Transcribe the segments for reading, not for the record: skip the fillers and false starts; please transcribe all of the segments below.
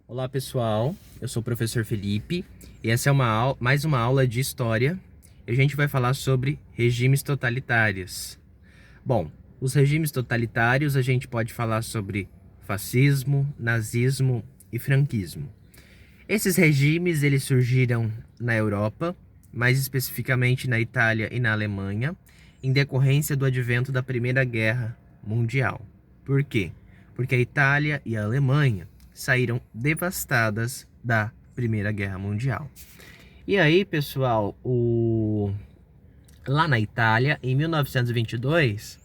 Olá pessoal, eu sou o professor Felipe e essa é mais uma aula de história e a gente vai falar sobre regimes totalitários. Bom, os regimes totalitários a gente pode falar sobre fascismo, nazismo e franquismo. Esses regimes eles surgiram na Europa, mais especificamente na Itália e na Alemanha, em decorrência do advento da Primeira Guerra Mundial. Por quê? Porque a Itália e a Alemanha saíram devastadas da Primeira Guerra Mundial. E aí, pessoal, lá na Itália, em 1922,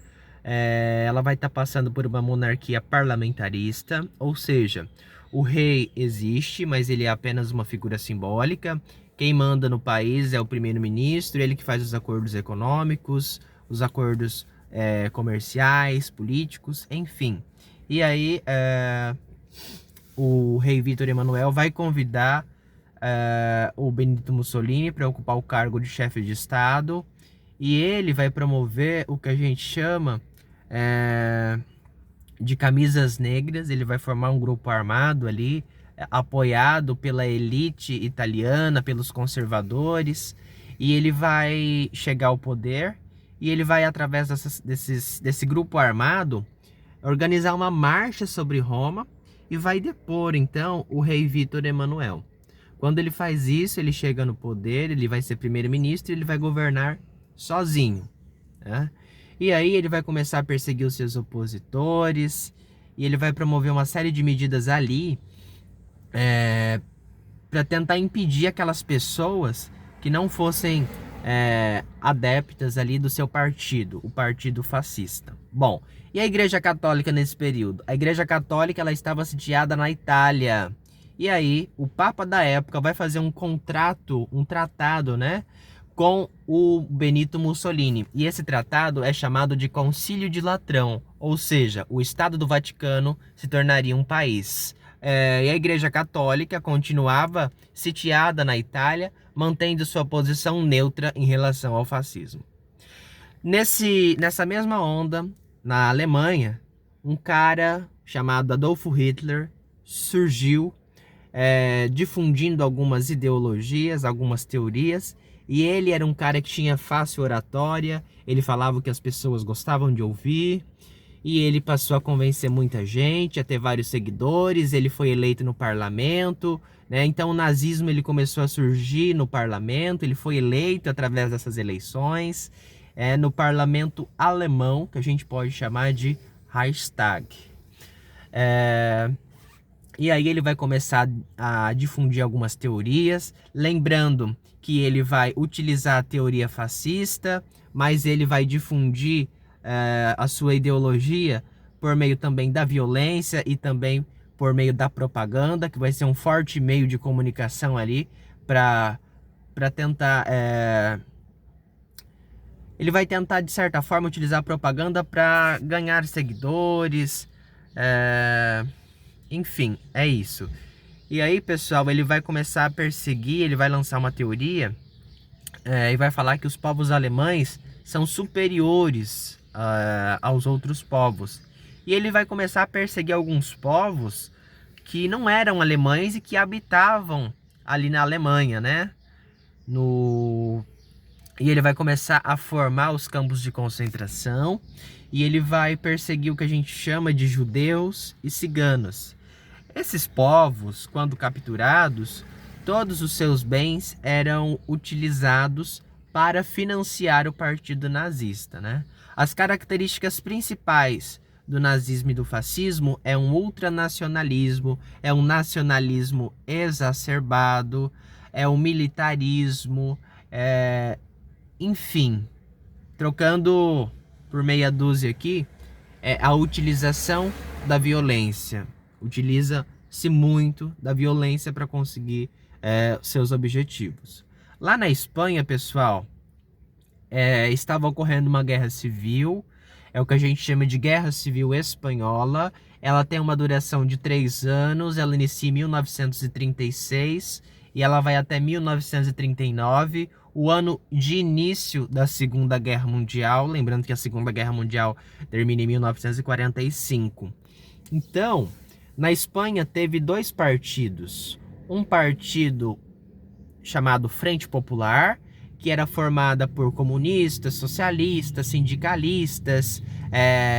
ela vai estar passando por uma monarquia parlamentarista, ou seja, o rei existe, mas ele é apenas uma figura simbólica. Quem manda no país é o primeiro-ministro, ele que faz os acordos econômicos, os acordos comerciais, políticos, enfim. E aí, o rei Vítor Emanuel vai convidar o Benito Mussolini para ocupar o cargo de chefe de Estado, e ele vai promover o que a gente chama de camisas negras. Ele vai formar um grupo armado ali, apoiado pela elite italiana, pelos conservadores, e ele vai chegar ao poder, e ele vai, através desse grupo armado, organizar uma marcha sobre Roma, e vai depor, então, o rei Vítor Emanuel. Quando ele faz isso, ele chega no poder, ele vai ser primeiro-ministro e ele vai governar sozinho, né? E aí ele vai começar a perseguir os seus opositores, e ele vai promover uma série de medidas ali para tentar impedir aquelas pessoas que não fossem adeptas ali do seu partido, o Partido Fascista. Bom, e a Igreja Católica nesse período? A Igreja Católica ela estava sitiada na Itália. E aí o Papa da época vai fazer um tratado, né, com o Benito Mussolini. E esse tratado é chamado de Concílio de Latrão, ou seja, o Estado do Vaticano se tornaria um país. E a Igreja Católica continuava sitiada na Itália, mantendo sua posição neutra em relação ao fascismo. Nessa mesma onda, na Alemanha, um cara chamado Adolf Hitler surgiu, difundindo algumas ideologias, algumas teorias, e ele era um cara que tinha fácil oratória, ele falava o que as pessoas gostavam de ouvir, e ele passou a convencer muita gente, a ter vários seguidores. Ele foi eleito no parlamento, né? Então o nazismo ele começou a surgir no parlamento, ele foi eleito através dessas eleições, no parlamento alemão, que a gente pode chamar de Reichstag. E aí ele vai começar a difundir algumas teorias, lembrando que ele vai utilizar a teoria fascista, mas ele vai difundir a sua ideologia por meio também da violência e também por meio da propaganda, que vai ser um forte meio de comunicação ali para tentar... Ele vai tentar, de certa forma, utilizar a propaganda para ganhar seguidores, enfim, é isso. E aí, pessoal, ele vai começar a perseguir, ele vai lançar uma teoria e vai falar que os povos alemães são superiores aos outros povos. E ele vai começar a perseguir alguns povos que não eram alemães e que habitavam ali na Alemanha, né? E ele vai começar a formar os campos de concentração, e ele vai perseguir o que a gente chama de judeus e ciganos. Esses povos, quando capturados, todos os seus bens eram utilizados para financiar o partido nazista, né? As características principais do nazismo e do fascismo é um ultranacionalismo, é um nacionalismo exacerbado, é um militarismo, enfim, trocando por meia dúzia aqui, a utilização da violência. Utiliza-se muito da violência para conseguir seus objetivos. Lá na Espanha, pessoal, estava ocorrendo uma guerra civil, é o que a gente chama de Guerra Civil Espanhola. Ela tem uma duração de 3 anos, ela inicia em 1936 e ela vai até 1939, o ano de início da Segunda Guerra Mundial. Lembrando que a Segunda Guerra Mundial termina em 1945. Então, Na Espanha teve dois partidos. Um partido chamado Frente Popular, que era formada por comunistas, socialistas, sindicalistas,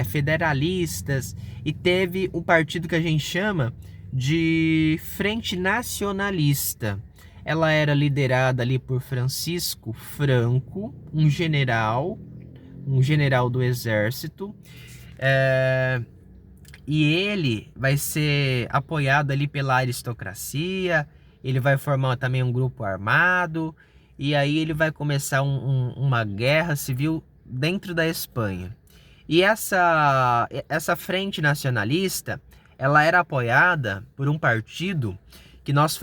federalistas, e teve um partido que a gente chama de Frente Nacionalista. Ela era liderada ali por Francisco Franco, um general do exército, e ele vai ser apoiado ali pela aristocracia. Ele vai formar também um grupo armado, e aí ele vai começar uma guerra civil dentro da Espanha. E essa frente nacionalista, ela era apoiada por um partido que nós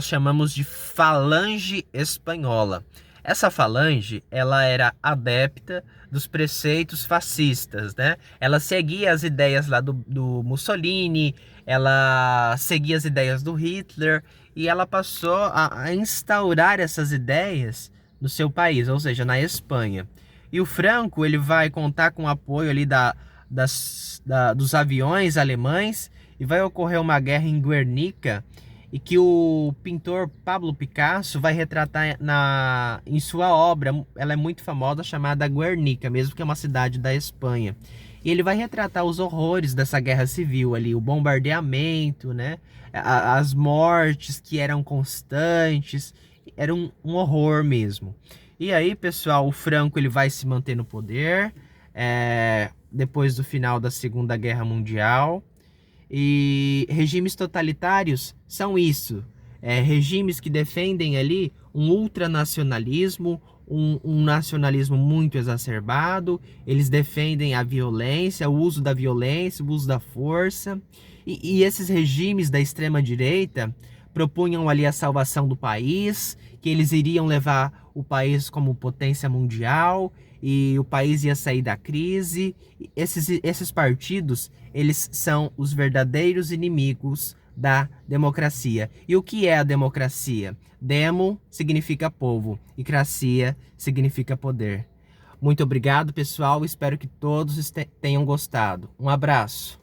chamamos de Falange Espanhola. Essa falange, ela era adepta dos preceitos fascistas, né? Ela seguia as ideias lá do Mussolini, ela seguia as ideias do Hitler, e ela passou a instaurar essas ideias no seu país, ou seja, na Espanha. E o Franco, ele vai contar com o apoio ali dos aviões alemães, e vai ocorrer uma guerra em Guernica, e que o pintor Pablo Picasso vai retratar em sua obra. Ela é muito famosa, chamada Guernica, mesmo que é uma cidade da Espanha. E ele vai retratar os horrores dessa guerra civil ali, o bombardeamento, né? As mortes que eram constantes, era um horror mesmo. E aí, pessoal, o Franco ele vai se manter no poder depois do final da Segunda Guerra Mundial. E regimes totalitários são isso, regimes que defendem ali um ultranacionalismo, um nacionalismo muito exacerbado. Eles defendem a violência, o uso da violência, o uso da força, e esses regimes da extrema direita propunham ali a salvação do país, que eles iriam levar o país como potência mundial, e o país ia sair da crise. Esses partidos, eles são os verdadeiros inimigos da democracia. E o que é a democracia? Demo significa povo e cracia significa poder. Muito obrigado, pessoal. Espero que todos tenham gostado. Um abraço.